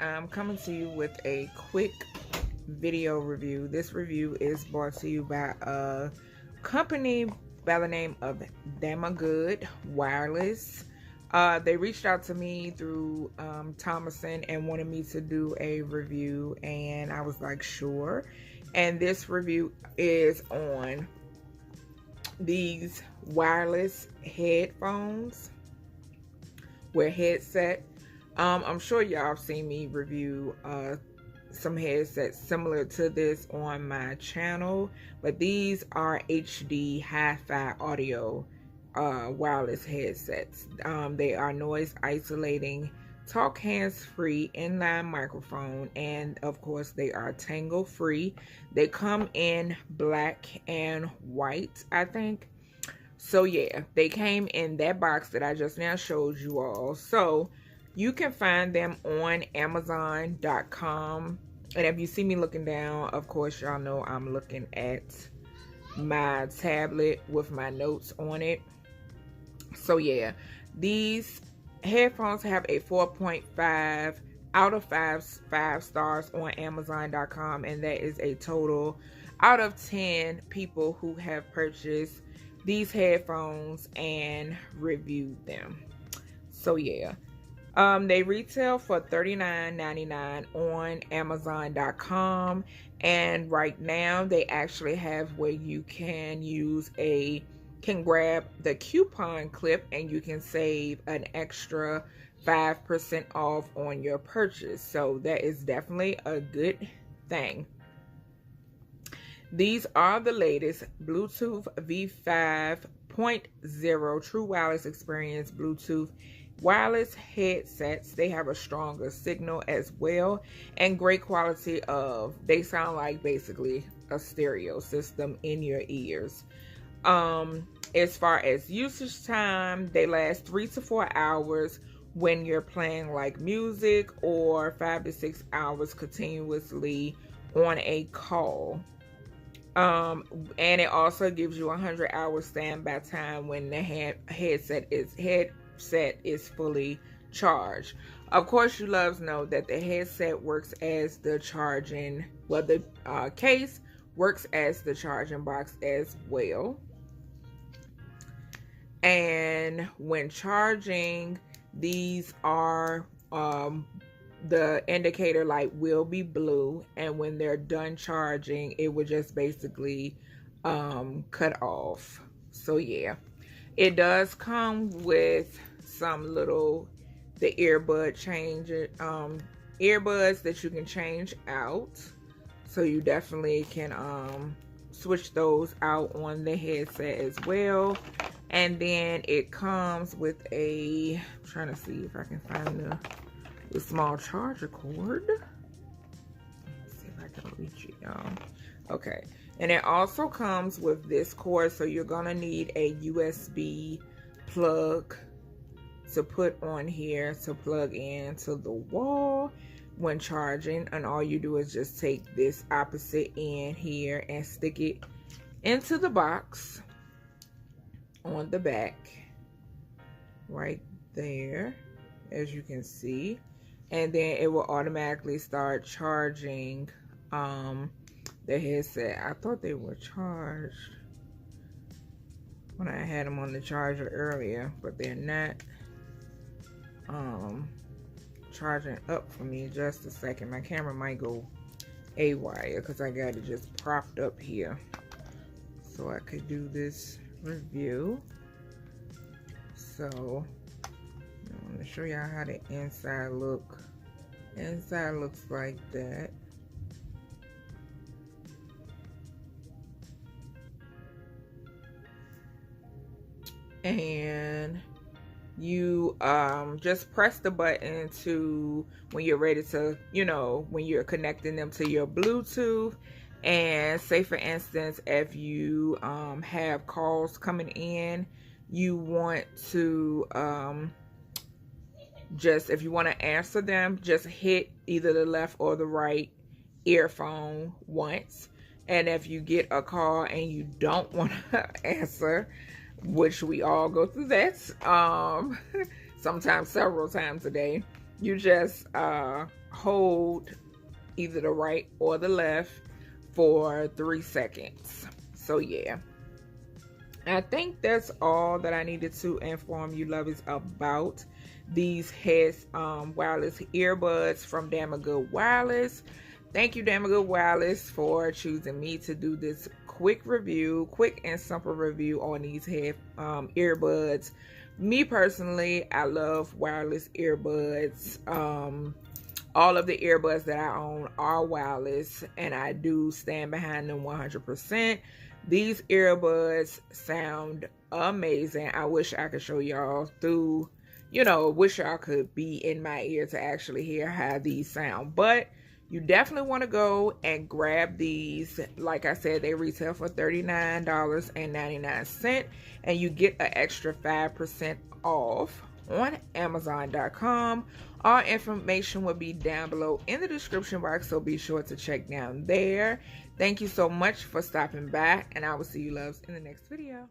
I'm coming to you with a quick video review. This review is brought to you by a company by the name of DamaGood Wireless. They reached out to me through Thomason and wanted me to do a review, and I was like, sure. And this review is on these wireless headphones with headset. I'm sure y'all have seen me review some headsets similar to this on my channel, but these are HD hi-fi audio wireless headsets. They are noise isolating, talk hands-free, inline microphone, and of course they are tangle free. They come in black and white, I think. So yeah, they came in that box that I just now showed you all. So you can find them on Amazon.com. And if you see me looking down, of course, y'all know I'm looking at my tablet with my notes on it. So yeah, these headphones have a 4.5 out of 5 stars on Amazon.com. And that is a total out of 10 people who have purchased these headphones and reviewed them. So yeah. They retail for $39.99 on Amazon.com, and right now they actually have where you can grab the coupon clip and you can save an extra 5% off on your purchase. So that is definitely a good thing. These are the latest Bluetooth V5.0 True Wireless Experience Bluetooth wireless headsets. They have a stronger signal as well and great quality of, they sound like basically a stereo system in your ears. As far as usage time, they last 3 to 4 hours when you're playing like music, or 5 to 6 hours continuously on a call. And it also gives you 100 hours standby time when the headset is fully charged. Of course, you loves know that the headset works as the charging, well, the case works as the charging box as well. And when charging, these are the indicator light will be blue, and when they're done charging, it would just basically cut off. So yeah, it does come with some little earbuds that you can change out, so you definitely can switch those out on the headset as well. And then it comes with a, I'm trying to see if I can find the small charger cord. Let's see if I can reach it, y'all. Okay, and it also comes with this cord, so you're gonna need a USB plug to put on here to plug into the wall when charging. And all you do is just take this opposite end here and stick it into the box on the back right there, as you can see, and then it will automatically start charging the headset. I thought they were charged when I had them on the charger earlier, but they're not charging up for me. Just a second, my camera might go haywire because I got it just propped up here so I could do this review. So I'm going to show y'all how the inside look. Inside looks like that. And you just press the button to when you're ready to, you know, when you're connecting them to your Bluetooth. And say for instance, if you have calls coming in, you want to just, if you want to answer them, just hit either the left or the right earphone once. And if you get a call and you don't want to answer, which we all go through that, sometimes several times a day, you just hold either the right or the left for 3 seconds. So yeah, I think that's all that I needed to inform you lovies about these wireless earbuds from DamaGood Wireless. Thank you, DamaGood Wireless, for choosing me to do this quick and simple review on these earbuds. Me personally, I love wireless earbuds. All of the earbuds that I own are wireless, and I do stand behind them 100%. These earbuds sound amazing. I wish I could show y'all through, you know, wish y'all could be in my ear to actually hear how these sound. But you definitely want to go and grab these. Like I said, they retail for $39.99, and you get an extra 5% off on Amazon.com. All information will be down below in the description box, so be sure to check down there. Thank you so much for stopping by, and I will see you loves in the next video.